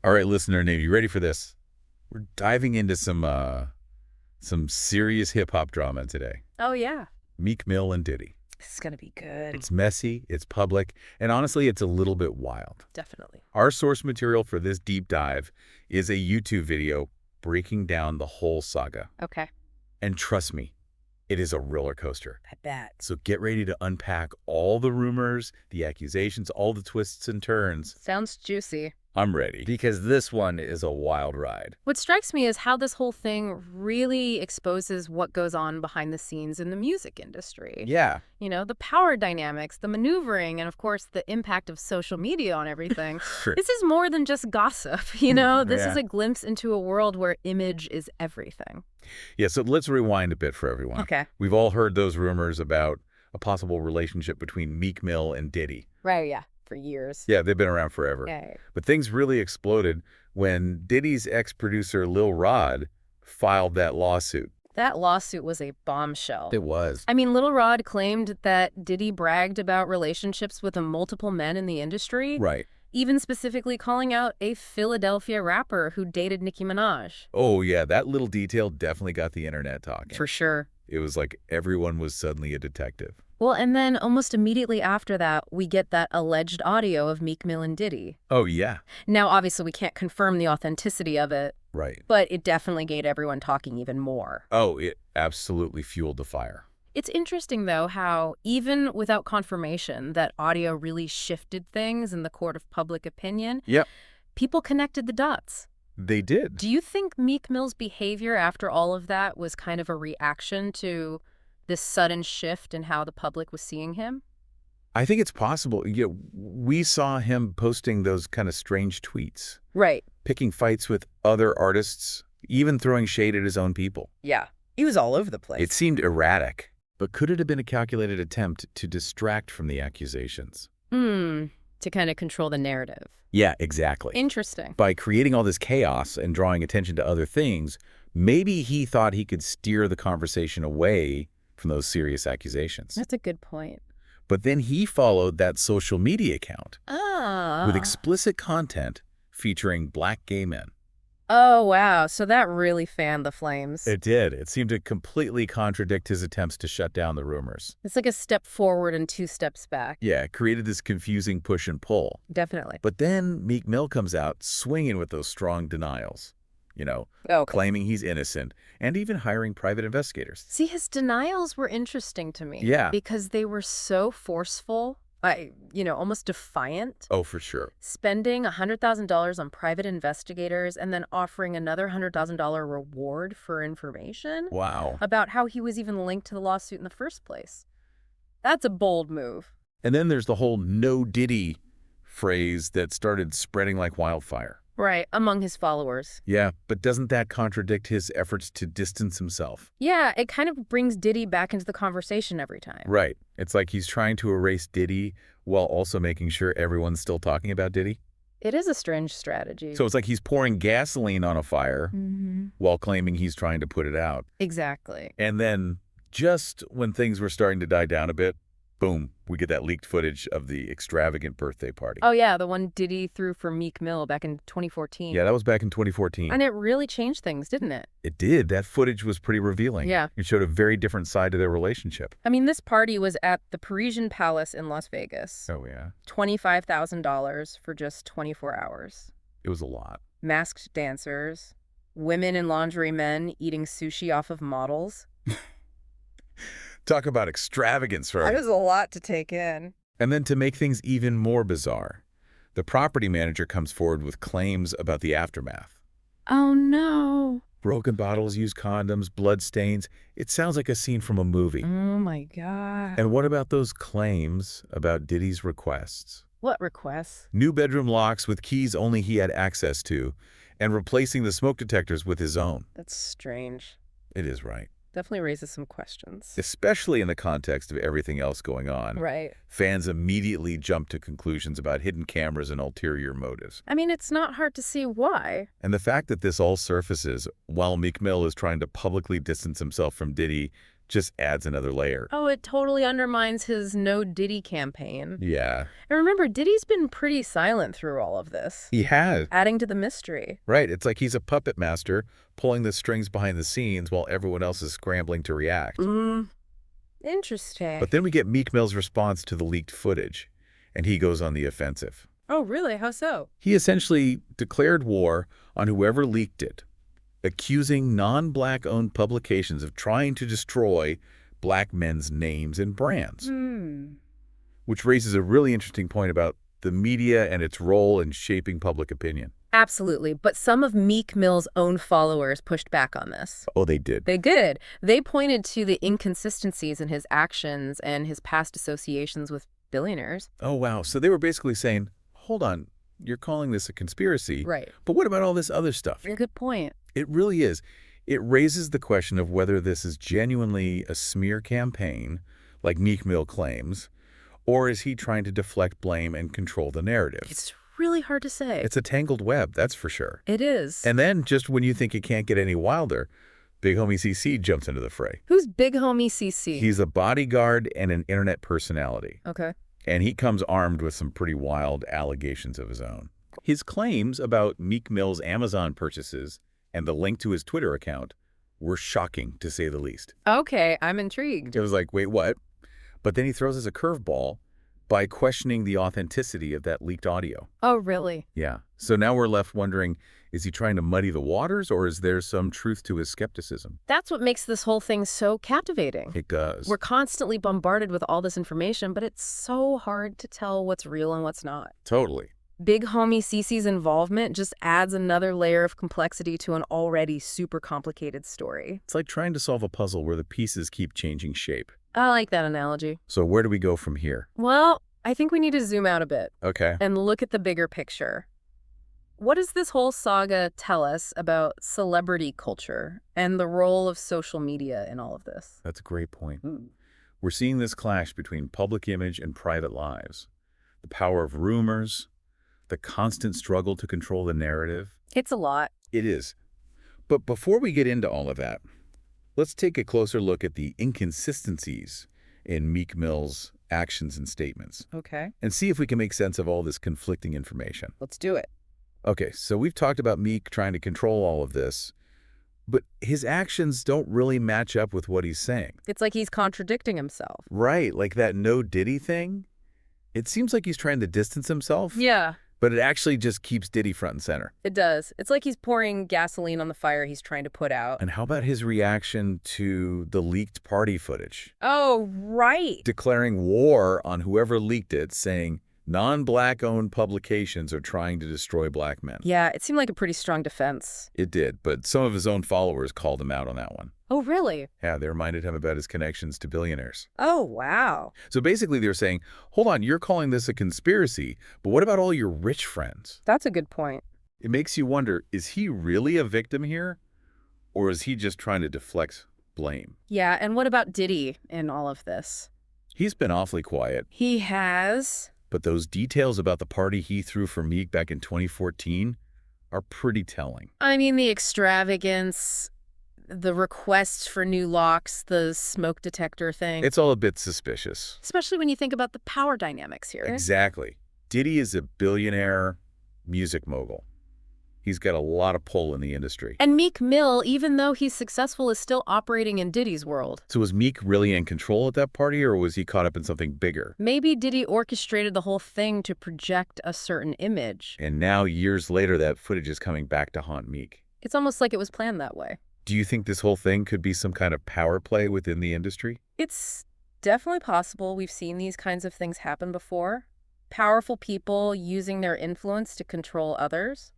All right, listener name, you ready for this? We're diving into some serious hip-hop drama today. Oh, yeah. Meek Mill and Diddy. This is going to be good. It's messy, it's public, and honestly, it's a little bit wild. Definitely. Our source material for this deep dive is a YouTube video breaking down the whole saga. Okay. And trust me, it is a roller coaster. I bet. So get ready to unpack all the rumors, the accusations, all the twists and turns. Sounds juicy. I'm ready. Because this one is a wild ride. What strikes me is how this whole thing really exposes what goes on behind the scenes in the music industry. Yeah. You know, the power dynamics, the maneuvering, and of course, the impact of social media on everything. This is more than just gossip, you know? This is a glimpse into a world where image is everything. Yeah, so let's rewind a bit for everyone. Okay. We've all heard those rumors about a possible relationship between Meek Mill and Diddy. Right, yeah. For years. Yeah, they've been around forever. Yeah. But things really exploded when Diddy's ex-producer Lil Rod filed that lawsuit. That lawsuit was a bombshell. It was. I mean, Lil Rod claimed that Diddy bragged about relationships with multiple men in the industry. Right. Even specifically calling out a Philadelphia rapper who dated Nicki Minaj. Oh, yeah, that little detail definitely got the internet talking. For sure. It was like everyone was suddenly a detective. Well, and then almost immediately after that, we get that alleged audio of Meek Mill and Diddy. Oh, yeah. Now, obviously, we can't confirm the authenticity of it. Right. But it definitely got everyone talking even more. Oh, it absolutely fueled the fire. It's interesting, though, how even without confirmation that audio really shifted things in the court of public opinion, Yep. people connected the dots. They did. Do you think Meek Mill's behavior after all of that was kind of a reaction to this sudden shift in how the public was seeing him? I think it's possible. We saw him posting those kind of strange tweets. Right. Picking fights with other artists, even throwing shade at his own people. Yeah. He was all over the place. It seemed erratic. But could it have been a calculated attempt to distract from the accusations? To kind of control the narrative. Yeah, exactly. Interesting. By creating all this chaos and drawing attention to other things, maybe he thought he could steer the conversation away from those serious accusations. That's a good point. But then he followed that social media account with Ah. explicit content featuring black gay men. Oh, wow. So that really fanned the flames. It did. It seemed to completely contradict his attempts to shut down the rumors. It's like a step forward and 2 steps back. Yeah, it created this confusing push and pull. Definitely. But then Meek Mill comes out swinging with those strong denials, Okay. claiming he's innocent and even hiring private investigators. See, his denials were interesting to me. Yeah. Because they were so forceful, almost defiant. Oh, for sure. Spending $100,000 on private investigators and then offering another $100,000 reward for information Wow. about how he was even linked to the lawsuit in the first place. That's a bold move. And then there's the whole no Diddy phrase that started spreading like wildfire. Right, among his followers. Yeah, but doesn't that contradict his efforts to distance himself? Yeah, it kind of brings Diddy back into the conversation every time. Right. It's like he's trying to erase Diddy while also making sure everyone's still talking about Diddy. It is a strange strategy. So it's like he's pouring gasoline on a fire while claiming he's trying to put it out. Exactly. And then just when things were starting to die down a bit, boom, we get that leaked footage of the extravagant birthday party. Oh, yeah, the one Diddy threw for Meek Mill back in 2014. Yeah, that was back in 2014. And it really changed things, didn't it? It did. That footage was pretty revealing. Yeah. It showed a very different side to their relationship. I mean, this party was at the Parisian Palace in Las Vegas. Oh, yeah. $25,000 for just 24 hours. It was a lot. Masked dancers, women and lingerie men eating sushi off of models. Talk about extravagance, right? That is a lot to take in. And then to make things even more bizarre, the property manager comes forward with claims about the aftermath. Oh, no. Broken bottles, used condoms, blood stains. It sounds like a scene from a movie. Oh, my God. And what about those claims about Diddy's requests? What requests? New bedroom locks with keys only he had access to, and replacing the smoke detectors with his own. That's strange. It is right. Definitely raises some questions. Especially in the context of everything else going on. Right. Fans immediately jump to conclusions about hidden cameras and ulterior motives. I mean, it's not hard to see why. And the fact that this all surfaces while Meek Mill is trying to publicly distance himself from Diddy just adds another layer. Oh, it totally undermines his No Diddy campaign. Yeah. And remember, Diddy's been pretty silent through all of this, He has. adding to the mystery. Right. It's like he's a puppet master pulling the strings behind the scenes while everyone else is scrambling to react. Interesting. But then we get Meek Mill's response to the leaked footage, and he goes on the offensive. Oh, really? How so? He essentially declared war on whoever leaked it, accusing non-Black-owned publications of trying to destroy Black men's names and brands. Which raises a really interesting point about the media and its role in shaping public opinion. Absolutely. But some of Meek Mill's own followers pushed back on this. Oh, they did. They did. They pointed to the inconsistencies in his actions and his past associations with billionaires. Oh, wow. So they were basically saying, hold on, you're calling this a conspiracy. Right. But what about all this other stuff? Good point. It really is. It raises the question of whether this is genuinely a smear campaign, like Meek Mill claims, or is he trying to deflect blame and control the narrative? It's really hard to say. It's a tangled web, that's for sure. It is. And then, just when you think it can't get any wilder, Big Homie CC jumps into the fray. Who's Big Homie CC? He's a bodyguard and an internet personality. Okay. And he comes armed with some pretty wild allegations of his own. His claims about Meek Mill's Amazon purchases and the link to his Twitter account were shocking, to say the least. Okay, I'm intrigued. It was like, wait, what? But then he throws us a curveball by questioning the authenticity of that leaked audio. Oh, really? Yeah. So now we're left wondering, is he trying to muddy the waters, or is there some truth to his skepticism? That's what makes this whole thing so captivating. It does. We're constantly bombarded with all this information, but it's so hard to tell what's real and what's not. Totally. Big Homie Cece's involvement just adds another layer of complexity to an already super complicated story. It's like trying to solve a puzzle where the pieces keep changing shape. I like that analogy. So where do we go from here? Well, I think we need to zoom out a bit. Okay. And look at the bigger picture. What does this whole saga tell us about celebrity culture and the role of social media in all of this? That's a great point. We're seeing this clash between public image and private lives. The power of rumors, the constant struggle to control the narrative. It's a lot. It is. But before we get into all of that, let's take a closer look at the inconsistencies in Meek Mill's actions and statements. Okay. And see if we can make sense of all this conflicting information. Let's do it. Okay, so we've talked about Meek trying to control all of this, but his actions don't really match up with what he's saying. It's like he's contradicting himself. Right, like that No Diddy thing. It seems like he's trying to distance himself. Yeah. But it actually just keeps Diddy front and center. It does. It's like he's pouring gasoline on the fire he's trying to put out. And how about his reaction to the leaked party footage? Oh, right. Declaring war on whoever leaked it, saying non-Black-owned publications are trying to destroy Black men. Yeah, it seemed like a pretty strong defense. It did, but some of his own followers called him out on that one. Oh, really? Yeah, they reminded him about his connections to billionaires. Oh, wow. So basically they were saying, hold on, you're calling this a conspiracy, but what about all your rich friends? That's a good point. It makes you wonder, is he really a victim here? Or is he just trying to deflect blame? Yeah, and what about Diddy in all of this? He's been awfully quiet. He has. But those details about the party he threw for Meek back in 2014 are pretty telling. I mean, the extravagance, the requests for new locks, the smoke detector thing. It's all a bit suspicious. Especially when you think about the power dynamics here. Exactly. Diddy is a billionaire music mogul. He's got a lot of pull in the industry. And Meek Mill, even though he's successful, is still operating in Diddy's world. So was Meek really in control at that party, or was he caught up in something bigger? Maybe Diddy orchestrated the whole thing to project a certain image. And now, years later, that footage is coming back to haunt Meek. It's almost like it was planned that way. Do you think this whole thing could be some kind of power play within the industry? It's definitely possible. We've seen these kinds of things happen before. Powerful people using their influence to control others.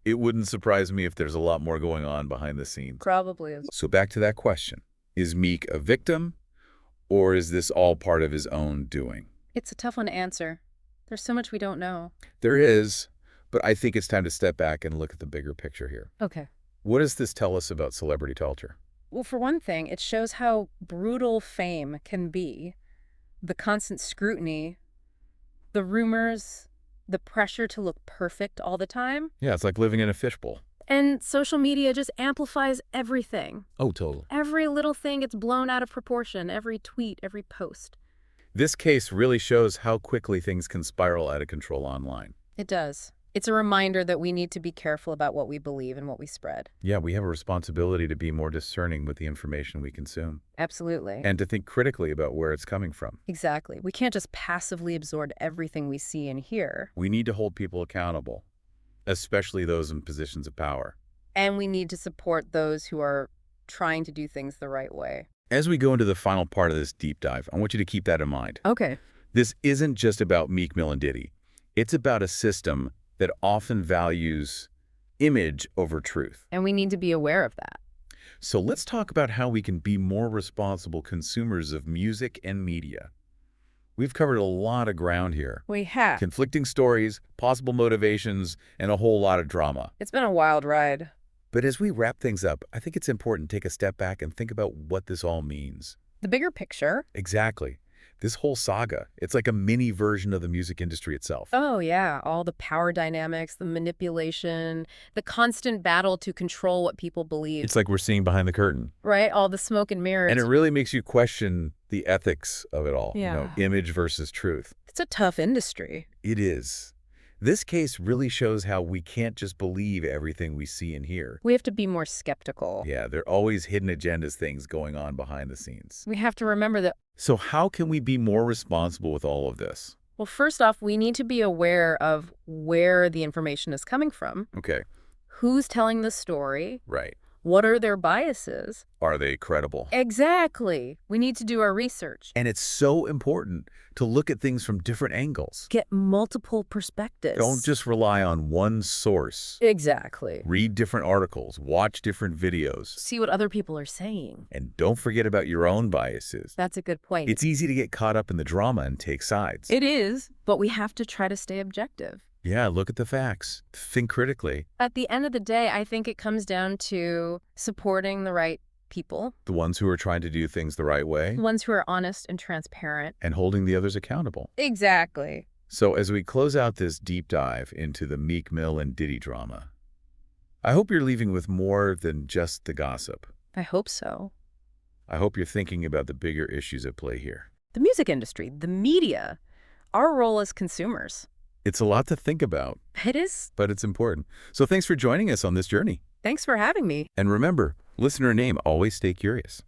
It wouldn't surprise me if there's a lot more going on behind the scenes. Probably is. So back to that question. Is Meek a victim, or is this all part of his own doing? It's a tough one to answer. There's so much we don't know. There is, but I think it's time to step back and look at the bigger picture here. Okay. What does this tell us about celebrity culture? Well, for one thing, it shows how brutal fame can be. The constant scrutiny, the rumors, the pressure to look perfect all the time. Yeah, it's like living in a fishbowl. And social media just amplifies everything. Oh, totally. Every little thing gets blown out of proportion, every tweet, every post. This case really shows how quickly things can spiral out of control online. It does. It's a reminder that we need to be careful about what we believe and what we spread. Yeah, we have a responsibility to be more discerning with the information we consume. Absolutely. And to think critically about where it's coming from. Exactly. We can't just passively absorb everything we see and hear. We need to hold people accountable, especially those in positions of power. And we need to support those who are trying to do things the right way. As we go into the final part of this deep dive, I want you to keep that in mind. Okay. This isn't just about Meek Mill and Diddy. It's about a system that often values image over truth. And we need to be aware of that. So let's talk about how we can be more responsible consumers of music and media. We've covered a lot of ground here. We have. Conflicting stories, possible motivations, and a whole lot of drama. It's been a wild ride. But as we wrap things up, I think it's important to take a step back and think about what this all means. The bigger picture. Exactly. This whole saga, it's like a mini version of the music industry itself. Oh, yeah. All the power dynamics, the manipulation, the constant battle to control what people believe. It's like we're seeing behind the curtain. Right? All the smoke and mirrors. And it really makes you question the ethics of it all. Yeah. Image versus truth. It's a tough industry. It is. This case really shows how we can't just believe everything we see and hear. We have to be more skeptical. Yeah, there are always hidden agendas, things going on behind the scenes. We have to remember that. So how can we be more responsible with all of this? Well, first off, we need to be aware of where the information is coming from. Okay. Who's telling the story? Right. What are their biases? Are they credible? Exactly. We need to do our research. And it's so important to look at things from different angles. Get multiple perspectives. Don't just rely on one source. Exactly. Read different articles, watch different videos. See what other people are saying. And don't forget about your own biases. That's a good point. It's easy to get caught up in the drama and take sides. It is, but we have to try to stay objective. Yeah, look at the facts. Think critically. At the end of the day, I think it comes down to supporting the right people. The ones who are trying to do things the right way. The ones who are honest and transparent. And holding the others accountable. Exactly. So as we close out this deep dive into the Meek Mill and Diddy drama, I hope you're leaving with more than just the gossip. I hope so. I hope you're thinking about the bigger issues at play here. The music industry, the media, our role as consumers. It's a lot to think about. It is. But it's important. So thanks for joining us on this journey. Thanks for having me. And remember, listener name, always stay curious.